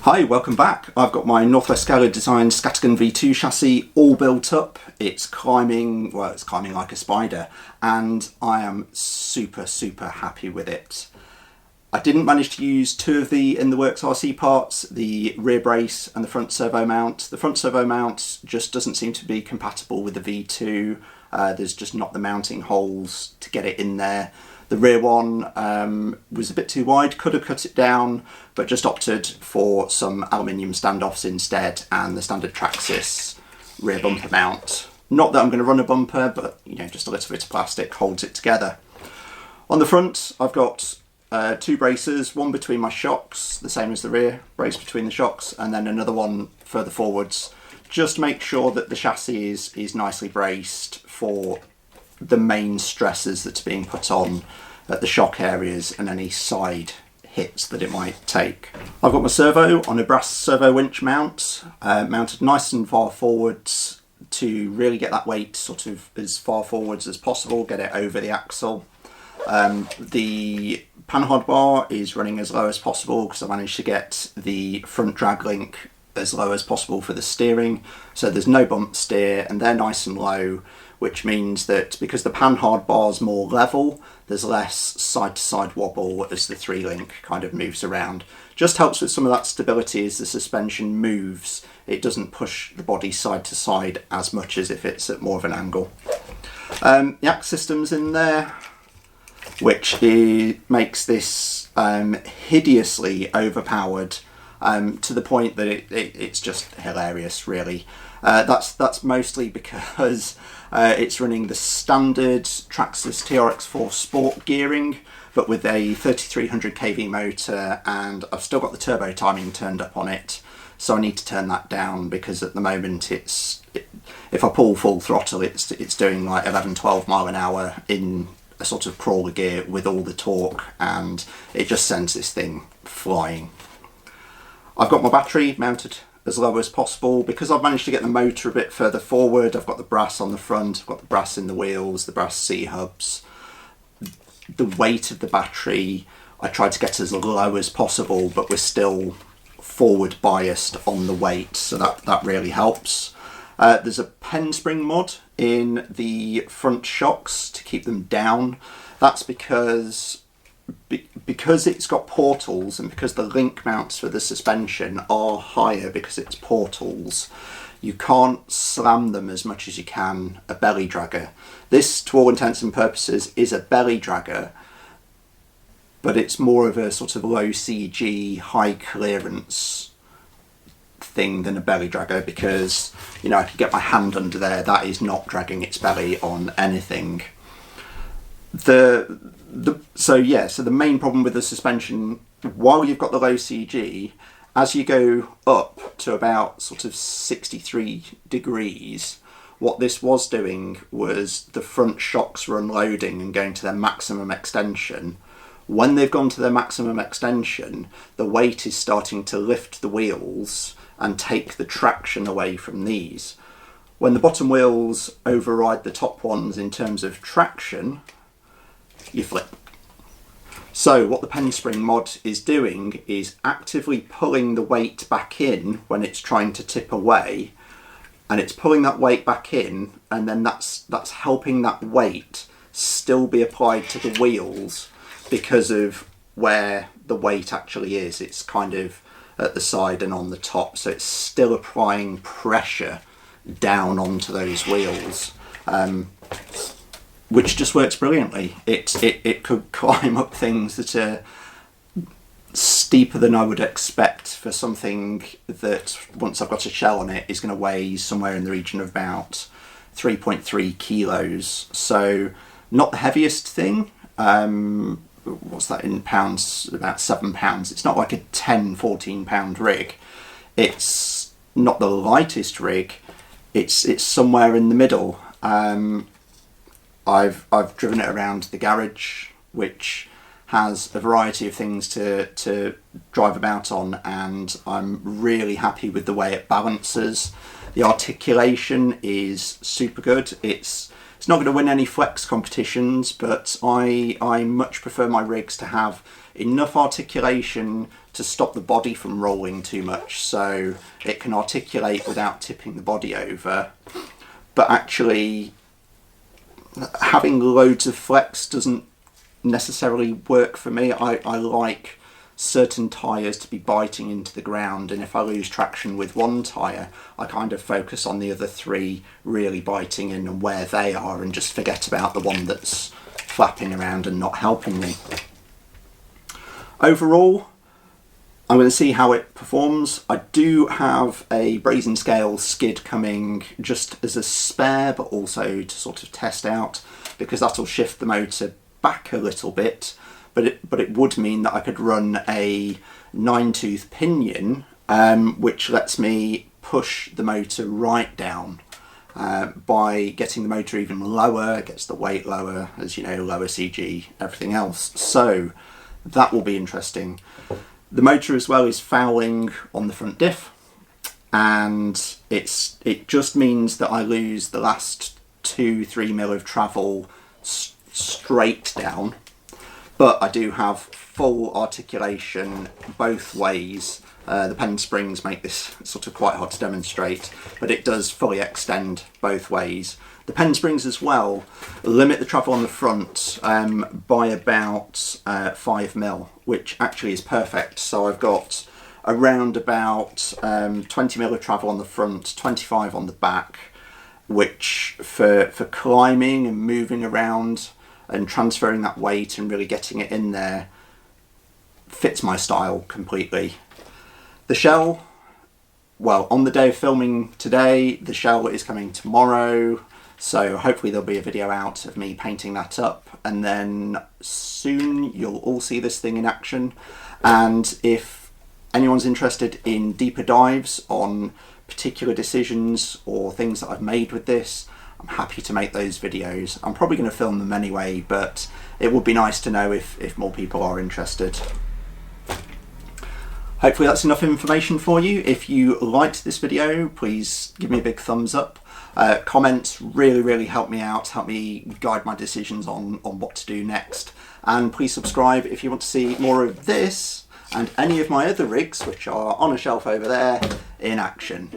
Hi, welcome back. I've got my NWSD Scale designed Scattergun V2 chassis all built up. It's climbing like a spider, and I am super happy with it. I didn't manage to use two of the Intheworks RC parts, the rear brace and the front servo mount. The front servo mount just doesn't seem to be compatible with the V2. There's just not the mounting holes to get it in there. The rear one was a bit too wide, could have cut it down, but just opted for some aluminium standoffs instead and the standard Traxxas rear bumper mount. Not that I'm going to run a bumper, but you know, just a little bit of plastic holds it together. On the front, I've got two braces, one between my shocks, the same as the rear brace between the shocks, and then another one further forwards. Just make sure that the chassis is nicely braced for the main stresses that are being put on at the shock areas and any side hits that it might take. I've got my servo on a brass servo winch mount, mounted nice and far forwards to really get that weight sort of as far forwards as possible, get it over the axle. The panhard bar is running as low as possible because I managed to get the front drag link as low as possible for the steering, so there's no bump steer and they're nice and low, which means that because the panhard bar's more level, there's less side to side wobble as the 3-link kind of moves around. Just helps with some of that stability as the suspension moves. It doesn't push the body side to side as much as if it's at more of an angle. The AX system's in there, which makes this hideously overpowered, to the point that it's just hilarious, really. That's mostly because it's running the standard Traxxas TRX4 sport gearing, but with a 3300 kV motor, and I've still got the turbo timing turned up on it, so I need to turn that down because at the moment if I pull full throttle, it's doing like 11-12 mile an hour in a sort of crawler gear with all the torque, and it just sends this thing flying. I've got my battery mounted as low as possible because I've managed to get the motor a bit further forward. I've got the brass on the front, I've got the brass in the wheels, the brass C-hubs. The weight of the battery I tried to get as low as possible, but we're still forward biased on the weight, so that really helps. There's a pen spring mod in the front shocks to keep them down. That's because it's got portals, and because the link mounts for the suspension are higher because it's portals, you can't slam them as much as you can a belly dragger. This, to all intents and purposes, is a belly dragger, but it's more of a sort of low CG, high clearance thing than a belly dragger, because you know, I could get my hand under there, that is not dragging its belly on anything. So the main problem with the suspension, while you've got the low CG, as you go up to about sort of 63 degrees, what this was doing was the front shocks were unloading and going to their maximum extension. When they've gone to their maximum extension, the weight is starting to lift the wheels and take the traction away from these. When the bottom wheels override the top ones in terms of traction, you flip. So what the pen spring mod is doing is actively pulling the weight back in when it's trying to tip away, and it's pulling that weight back in, and then that's helping that weight still be applied to the wheels because of where the weight actually is. It's kind of at the side and on the top, so it's still applying pressure down onto those wheels. Which just works brilliantly. It could climb up things that are steeper than I would expect for something that, once I've got a shell on it, is going to weigh somewhere in the region of about 3.3 kilos. So not the heaviest thing. What's that in pounds? About 7 pounds. It's not like a 10-14 pound rig. It's not the lightest rig. It's somewhere in the middle. I've driven it around the garage, which has a variety of things to drive about on, and I'm really happy with the way it balances. The articulation is super good. It's not going to win any flex competitions, but I much prefer my rigs to have enough articulation to stop the body from rolling too much, so it can articulate without tipping the body over. But actually, having loads of flex doesn't necessarily work for me. I like certain tyres to be biting into the ground, and if I lose traction with one tyre, I kind of focus on the other three really biting in and where they are, and just forget about the one that's flapping around and not helping me. Overall, I'm going to see how it performs. I do have a Brazin Scale skid coming just as a spare, but also to sort of test out, because that'll shift the motor back a little bit. But it would mean that I could run a 9-tooth pinion, which lets me push the motor right down by getting the motor even lower, gets the weight lower, as you know, lower CG, everything else. So that will be interesting. The motor as well is fouling on the front diff, and it just means that I lose the last 2-3 mil of travel straight down. But I do have full articulation both ways. The pen springs make this sort of quite hard to demonstrate, but it does fully extend both ways. The pen springs as well limit the travel on the front by about 5 mil, which actually is perfect. So I've got around about 20 mil of travel on the front, 25 on the back, which for climbing and moving around and transferring that weight and really getting it in there fits my style completely. The shell, well, on the day of filming today, the shell is coming tomorrow, so hopefully there'll be a video out of me painting that up, and then soon you'll all see this thing in action. And if anyone's interested in deeper dives on particular decisions or things that I've made with this, I'm happy to make those videos. I'm probably going to film them anyway, but it would be nice to know if more people are interested. Hopefully that's enough information for you. If you liked this video, please give me a big thumbs up. Comments really help me out, help me guide my decisions on what to do next. And please subscribe if you want to see more of this and any of my other rigs, which are on a shelf over there, in action.